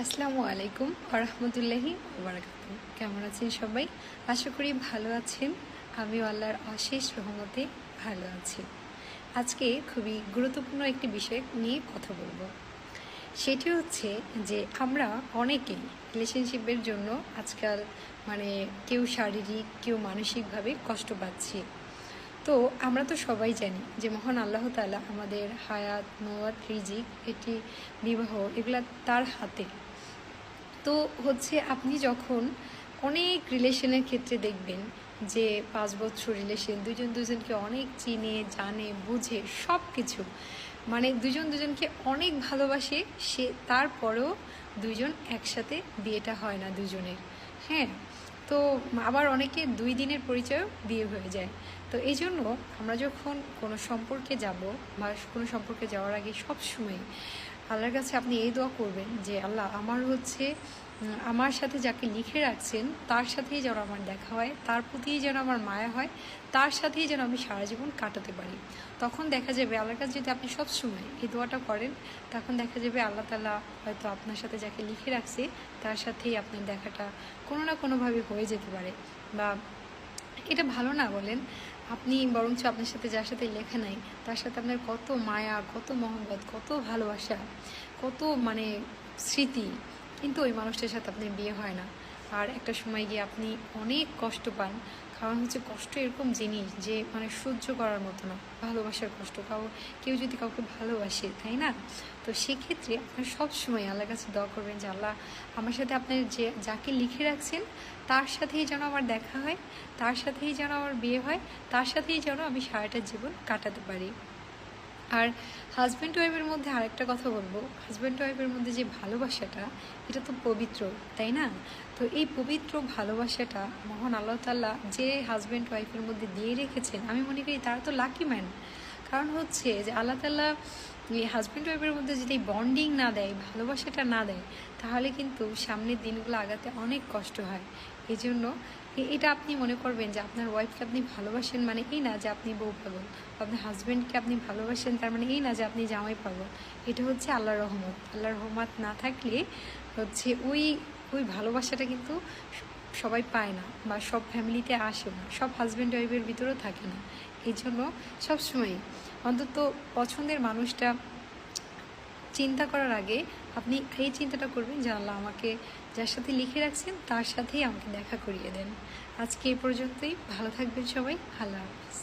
আসসালামু আলাইকুম আরহামতুল্লাহি ওবারাকাতুহু। কেমন আছেন সবাই? আশা করি ভালো আছেন। আমিও আল্লাহর অশেষ রহমতে ভালো আছি। আজকে খুবই গুরুত্বপূর্ণ একটি বিষয় নিয়ে কথা বলবো। সেটি হচ্ছে যে আমরা অনেকেই রিলেশনশিপের জন্য আজকাল কেউ শারীরিক কেউ মানসিকভাবে কষ্ট পাচ্ছি। তো আমরা তো সবাই জানি যে মহান আল্লাহ তাআলা আমাদের হায়াত, মওয়াত, রিজিক, এটি বিবাহ এগুলা তার হাতে। তো হচ্ছে আপনি যখন অনেক রিলেশনের ক্ষেত্রে দেখবেন যে 5 বছর রিলেশন, দুজন দুজনকে অনেক চিনে জানে বুঝে সব কিছু, দুজন দুজনকে অনেক ভালোবাসে, সে তারপরেও দুজন একসাথে বিয়েটা হয় না দুজনের। হ্যাঁ, তো আবার অনেকে 2 দিনের পরিচয়ও বিয়ে হয়ে যায়। তো এই জন্য আমরা যখন কোনো সম্পর্কে যাব বা কোনো সম্পর্কে যাওয়ার আগে সবসময় আল্লাহর কাছে আপনি এই দোয়া করবেন যে আল্লাহ আমার সাথে যাকে লিখে রাখছেন তার সাথেই যেন আমার দেখা হয়, তার প্রতিই যেন আমার মায়া হয়, তার সাথেই যেন আমি সারা জীবন কাটাতে পারি। তখন দেখা যাবে আল্লাহর কাছে যদি আপনি সবসময় এই দোয়াটা করেন, তখন দেখা যাবে আল্লাহ তাআলা হয়তো আপনার সাথে যাকে লিখে রাখছে তার সাথেই আপনার দেখাটা কোনো না কোনোভাবে হয়ে যেতে পারে। বা এটা ভালো না বলেন, আপনি বরঞ্চ আপনার সাথে যার সাথে লেখা নাই তার সাথে আপনার কত মায়া, কত মহব্বত, কত ভালোবাসা, কত স্মৃতি, কিন্তু ওই মানুষটার সাথে আপনার বিয়ে হয় না। আর একটা সময় গিয়ে আপনি অনেক কষ্ট পান। কারণ হচ্ছে কষ্ট এরকম জিনিস যে সহ্য করার মতো না, ভালোবাসার কষ্ট। কেউ যদি কাউকে ভালোবাসে, তাই না? তো সেক্ষেত্রে আপনার সবসময় আল্লাহর কাছে দোয়া করবেন যে আল্লাহ আমার সাথে আপনার যাকে লিখে রাখছেন তার সাথেই যেন আমার দেখা হয়, তার সাথেই যেন আমার বিয়ে হয়, তার সাথেই যেন আমি সারাটা জীবন কাটাতে পারি। আর হাজব্যান্ড ওয়াইফের মধ্যে আরেকটা কথা বলবো, হাজব্যান্ড ওয়াইফের মধ্যে যে ভালোবাসাটা, এটা তো পবিত্র, তাই না? তো এই পবিত্র ভালোবাসাটা মহান আল্লাহ তাআলা যে হাজব্যান্ড ওয়াইফের মধ্যে দিয়ে রেখেছেন, আমি মনে করি তারা তো লাকি ম্যান। কারণ হচ্ছে যে আল্লাহ তাআলা এই হাজব্যান্ড ওয়াইফের মধ্যে যদি বন্ডিং না দেয়, ভালোবাসাটা না দেয়, তাহলে কিন্তু সামনের দিনগুলো আগাতে অনেক কষ্ট হয়। এই জন্য এটা আপনি মনে করবেন যে আপনার ওয়াইফকে আপনি ভালোবাসেন মানে এই না যে আপনি বউ পাগল, আপনার হাজব্যান্ডকে আপনি ভালোবাসেন তার মানে এই না যে আপনি জামাই পাগল। এটা হচ্ছে আল্লাহর রহমত। আল্লাহর রহমত না থাকলে হচ্ছে ওই ভালোবাসাটা কিন্তু সবাই পায় না, বা সব ফ্যামিলিতে আসে না, সব হাজব্যান্ড ওয়াইফের ভিতরেও থাকে না। এই জন্য সবসময় অন্তত পছন্দের মানুষটা চিন্তা করার আগে আপনি এই চিন্তাটা করবেন যে আল্লাহ আমাকে যার সাথে লিখে রাখছেন তার সাথেই আমাকে দেখা করিয়ে দেন। আজকে এই পর্যন্তই। ভালো থাকবেন সবাই। আল্লাহ হাফেজ।